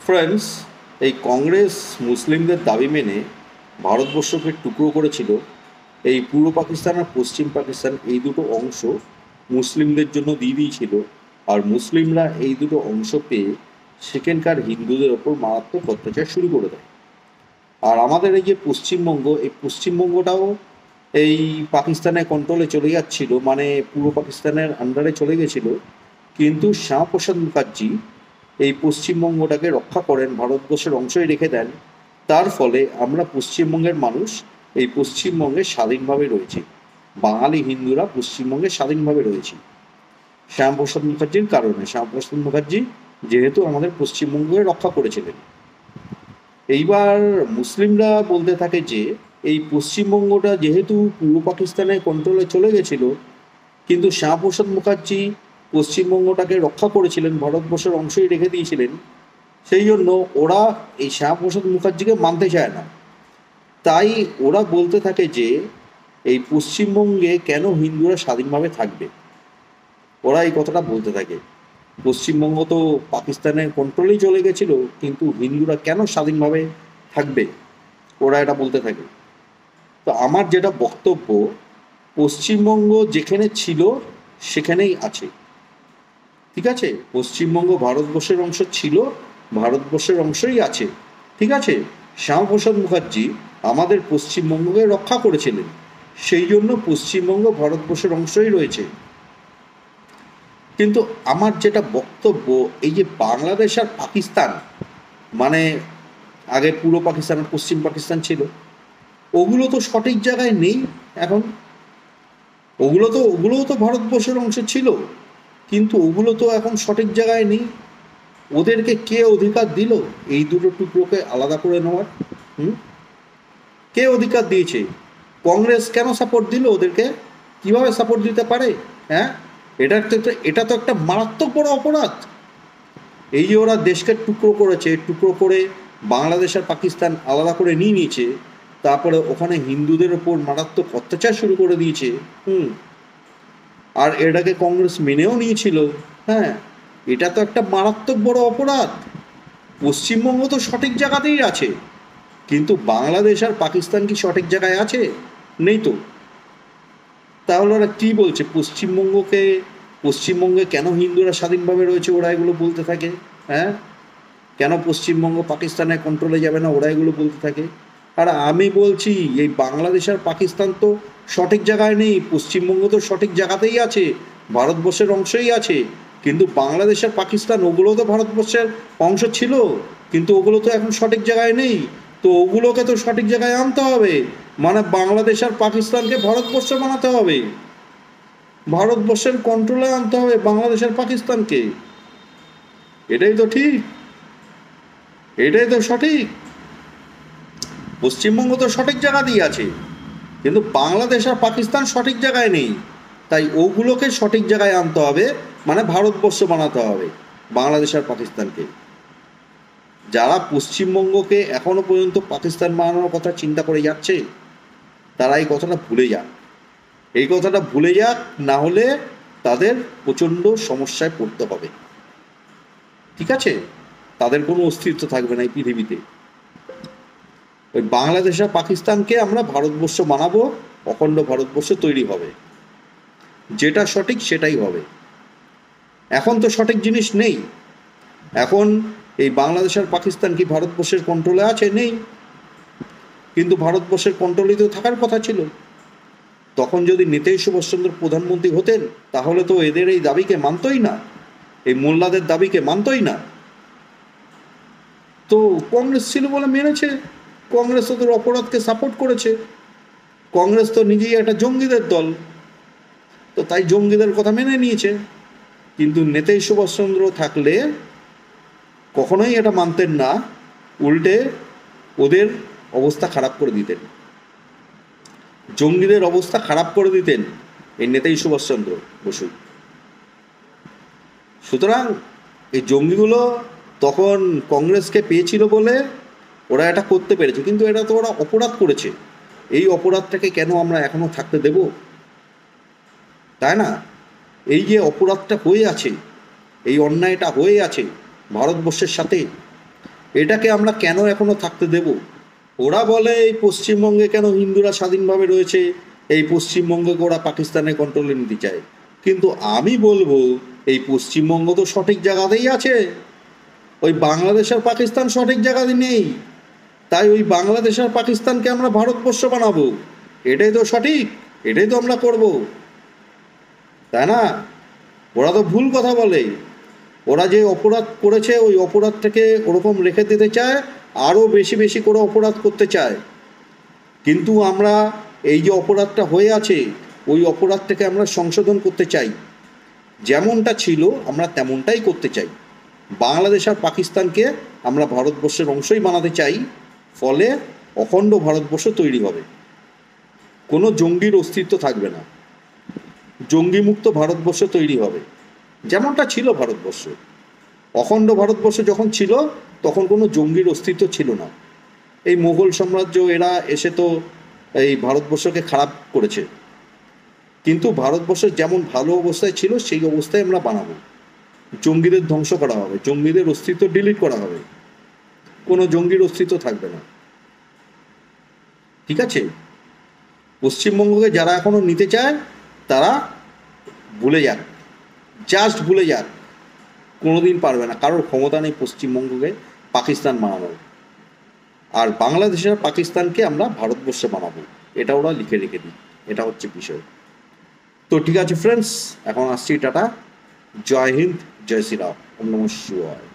Friends, এই কংগ্রেস মুসলিমদের দাবি মেনে ভারতবর্ষকে টুকরো করেছিল। এই পূর্ব পাকিস্তান আর পশ্চিম পাকিস্তান এই দুটো অংশ মুসলিমদের জন্য দিয়ে দিয়েছিল। আর মুসলিমরা এই দুটো অংশ পেয়ে সেখানকার হিন্দুদের ওপর মারাত্মক অত্যাচার শুরু করে দেয়। আর আমাদের এই যে পশ্চিমবঙ্গ, এই পশ্চিমবঙ্গটাও এই পাকিস্তানের কন্ট্রোলে চলে যাচ্ছিল, মানে পূর্ব পাকিস্তানের আন্ডারে চলে গেছিল। কিন্তু শ্যামাপ্রসাদ মুখার্জি এই পশ্চিমবঙ্গটাকে রক্ষা করেন, ভারতবর্ষের অংশই রেখে দেন। তার ফলে আমরা পশ্চিমবঙ্গের মানুষ এই পশ্চিমবঙ্গে স্বাধীনভাবে রয়েছি। বাঙালি হিন্দুরা পশ্চিমবঙ্গে স্বাধীনভাবে রয়েছি শ্যামাপ্রসাদ মুখার্জির কারণে। শ্যামাপ্রসাদ মুখার্জি যেহেতু আমাদের পশ্চিমবঙ্গকে রক্ষা করেছিলেন। এইবার মুসলিমরা বলতে থাকে যে এই পশ্চিমবঙ্গটা যেহেতু পূর্ব পাকিস্তানের কন্ট্রোলে চলে গেছিল, কিন্তু শ্যামাপ্রসাদ মুখার্জি পশ্চিমবঙ্গটাকে রক্ষা করেছিলেন, ভারতবর্ষের অংশই রেখে দিয়েছিলেন। সেই জন্য ওরা এই শ্যামাপ্রসাদ মুখার্জিকে মানতে চায় না। তাই ওরা বলতে থাকে যে এই পশ্চিমবঙ্গে কেন হিন্দুরা স্বাধীনভাবে থাকবে। ওরা এই কথাটা বলতে থাকে, পশ্চিমবঙ্গ তো পাকিস্তানের কন্ট্রোলেই চলে গেছিল, কিন্তু হিন্দুরা কেন স্বাধীনভাবে থাকবে, ওরা এটা বলতে থাকে। তো আমার যেটা বক্তব্য, পশ্চিমবঙ্গ যেখানে ছিল সেখানেই আছে, ঠিক আছে? পশ্চিমবঙ্গ ভারতবর্ষের অংশ ছিল, ভারতবর্ষের অংশই আছে, ঠিক আছে? শ্যামাপ্রসাদ মুখার্জি আমাদের পশ্চিমবঙ্গকে রক্ষা করেছিলেন, সেই জন্য পশ্চিমবঙ্গ ভারতবর্ষের অংশই রয়েছে। কিন্তু আমার যেটা বক্তব্য, এই যে বাংলাদেশ আর পাকিস্তান, মানে আগে পূর্ব পাকিস্তান আর পশ্চিম পাকিস্তান ছিল, ওগুলো তো সঠিক জায়গায় নেই এখন। ওগুলোও তো ভারতবর্ষের অংশ ছিল, কিন্তু ওগুলো তো এখন সঠিক জায়গায় নেই। ওদেরকে কে অধিকার দিল এই দুটো টুকরোকে আলাদা করে নেওয়ার? হুম, কে অধিকার দিয়েছে? কংগ্রেস কেন সাপোর্ট দিল ওদেরকে? কিভাবে সাপোর্ট দিতে পারে? হ্যাঁ, এটা তো একটা মারাত্মক বড় অপরাধ। এই যে ওরা দেশকে টুকরো করেছে, টুকরো করে বাংলাদেশ আর পাকিস্তান আলাদা করে নিয়ে নিয়েছে, তারপরে ওখানে হিন্দুদের ওপর মারাত্মক অত্যাচার শুরু করে দিয়েছে। আর এটাকে কংগ্রেস মেনেও নিয়েছিল। হ্যাঁ, এটা তো একটা মারাত্মক বড় অপরাধ। পশ্চিমবঙ্গ তো সঠিক জায়গাতেই আছে, কিন্তু বাংলাদেশ আর পাকিস্তান কি সঠিক জায়গায় আছে? নেই তো। তাহলে ওরা কী বলছে? পশ্চিমবঙ্গে কেন হিন্দুরা স্বাধীনভাবে রয়েছে, ওরা এগুলো বলতে থাকে। হ্যাঁ, কেন পশ্চিমবঙ্গ পাকিস্তানের কন্ট্রোলে যাবে না, ওরা এগুলো বলতে থাকে। আর আমি বলছি এই বাংলাদেশ আর পাকিস্তান তো সঠিক জায়গায় নেই, পশ্চিমবঙ্গ তো সঠিক জায়গাতেই আছে, ভারতবর্ষের অংশই আছে। কিন্তু বাংলাদেশ আর পাকিস্তান ওগুলো তো ভারতবর্ষের অংশ ছিল, কিন্তু ওগুলো তো এখন সঠিক জায়গায় নেই। তো ওগুলোকে তো সঠিক জায়গায় আনতে হবে, মানে বাংলাদেশ আর পাকিস্তানকে ভারতবর্ষ বানাতে হবে, ভারতবর্ষের কন্ট্রোলে আনতে হবে বাংলাদেশ আর পাকিস্তানকে। এটাই তো ঠিক, এটাই তো সঠিক। পশ্চিমবঙ্গ তো সঠিক জায়গাতেই আছে, কিন্তু বাংলাদেশ আর পাকিস্তান সঠিক জায়গায় নেই। তাই ওগুলোকে সঠিক জায়গায় আনতে হবে, মানে ভারতবর্ষ বানাতে হবে বাংলাদেশ আর পাকিস্তানকে। যারা পশ্চিমবঙ্গকে এখনো পর্যন্ত পাকিস্তান বানানোর কথা চিন্তা করে যাচ্ছে, তারা এই কথাটা ভুলে যাক। এই কথাটা ভুলে যাক, না হলে তাদের প্রচণ্ড সমস্যায় পড়তে হবে, ঠিক আছে? তাদের কোনো অস্তিত্ব থাকবে না এই পৃথিবীতে। ওই বাংলাদেশ আর পাকিস্তানকে আমরা ভারতবর্ষ বানাবো, অখণ্ড ভারতবর্ষ তৈরি হবে, যেটা সঠিক সেটাই হবে। এখন তো সঠিক জিনিস নেই। এখন এই বাংলাদেশ আর পাকিস্তান কি ভারতবর্ষের কন্ট্রোলে আছে? নেই। কিন্তু ভারতবর্ষের কন্ট্রোলেই তো থাকার কথা ছিল। তখন যদি নেতাজি সুভাষচন্দ্র প্রধানমন্ত্রী হতেন, তাহলে তো এদের এই দাবিকে মানতই না, এই মোল্লাদের দাবিকে মানতই না। তো কংগ্রেস ছিল বলে মেনেছে, কংগ্রেস ওদের অপরাধকে সাপোর্ট করেছে। কংগ্রেস তো নিজেই একটা জঙ্গিদের দল, তো তাই জঙ্গিদের কথা মেনে নিয়েছে। কিন্তু নেতাজি সুভাষচন্দ্র থাকলে কখনোই এটা মানতেন না, উল্টে ওদের অবস্থা খারাপ করে দিতেন, জঙ্গিদের অবস্থা খারাপ করে দিতেন এই নেতাজি সুভাষচন্দ্র বসু। সুতরাং এই জঙ্গিগুলো তখন কংগ্রেসকে পেয়েছিল বলে ওরা এটা করতে পেরেছে, কিন্তু এটা তো ওরা অপরাধ করেছে। এই অপরাধটাকে কেন আমরা এখনও থাকতে দেব? তাই না? এই যে অপরাধটা হয়ে আছে, এই অন্যায়টা হয়ে আছে ভারতবর্ষের সাথে, এটাকে আমরা কেন এখনো থাকতে দেব? ওরা বলে এই পশ্চিমবঙ্গে কেন হিন্দুরা স্বাধীনভাবে রয়েছে, এই পশ্চিমবঙ্গকে ওরা পাকিস্তানের কন্ট্রোলে নিতে চায়। কিন্তু আমি বলবো এই পশ্চিমবঙ্গ তো সঠিক জায়গাতেই আছে, ওই বাংলাদেশ আর পাকিস্তান সঠিক জায়গাতে নেই। তাই ওই বাংলাদেশ আর পাকিস্তানকে আমরা ভারতবর্ষ বানাবো, এটাই তো সঠিক, এটাই তো আমরা করব, তাই না? ওরা তো ভুল কথা বলে। ওরা যে অপরাধ করেছে ওই অপরাধ থেকে ওরকম রেখে দিতে চায়, আরও বেশি বেশি করে অপরাধ করতে চায়। কিন্তু আমরা এই যে অপরাধটা হয়ে আছে ওই অপরাধটাকে আমরা সংশোধন করতে চাই, যেমনটা ছিল আমরা তেমনটাই করতে চাই। বাংলাদেশ আর পাকিস্তানকে আমরা ভারতবর্ষের অংশই বানাতে চাই, ফলে অখণ্ড ভারতবর্ষ তৈরি হবে, কোনো জঙ্গির অস্তিত্ব থাকবে না, জঙ্গিমুক্ত ভারতবর্ষ তৈরি হবে, যেমনটা ছিল ভারতবর্ষ। অখণ্ড ভারতবর্ষ যখন ছিল তখন কোনো জঙ্গির অস্তিত্ব ছিল না। এই মোগল সাম্রাজ্য এরা এসে তো এই ভারতবর্ষকে খারাপ করেছে, কিন্তু ভারতবর্ষের যেমন ভালো অবস্থায় ছিল সেই অবস্থায় আমরা বানাবো। জঙ্গিদের ধ্বংস করা হবে, জঙ্গিদের অস্তিত্ব ডিলিট করা হবে, কোনো জঙ্গির অস্তিত্ব থাকবে না। ঠিক আছে? পশ্চিমবঙ্গকে যারা এখনো নিতে চায় তারা ভুলে যাক, জাস্ট ভুলে যাক, কোনোদিন পারবে না, কারোর ক্ষমতা নেই পশ্চিমবঙ্গকে পাকিস্তান বানানোর। আর বাংলাদেশ আর পাকিস্তানকে আমরা ভারতবর্ষে বানাবো, এটা ওরা লিখে রেখে দিই, এটা হচ্ছে বিষয়। তো ঠিক আছে ফ্রেন্ডস, এখন আসছি, টাটা, জয় হিন্দ, জয় শ্রীরাম, ওম নমঃ শিবায়।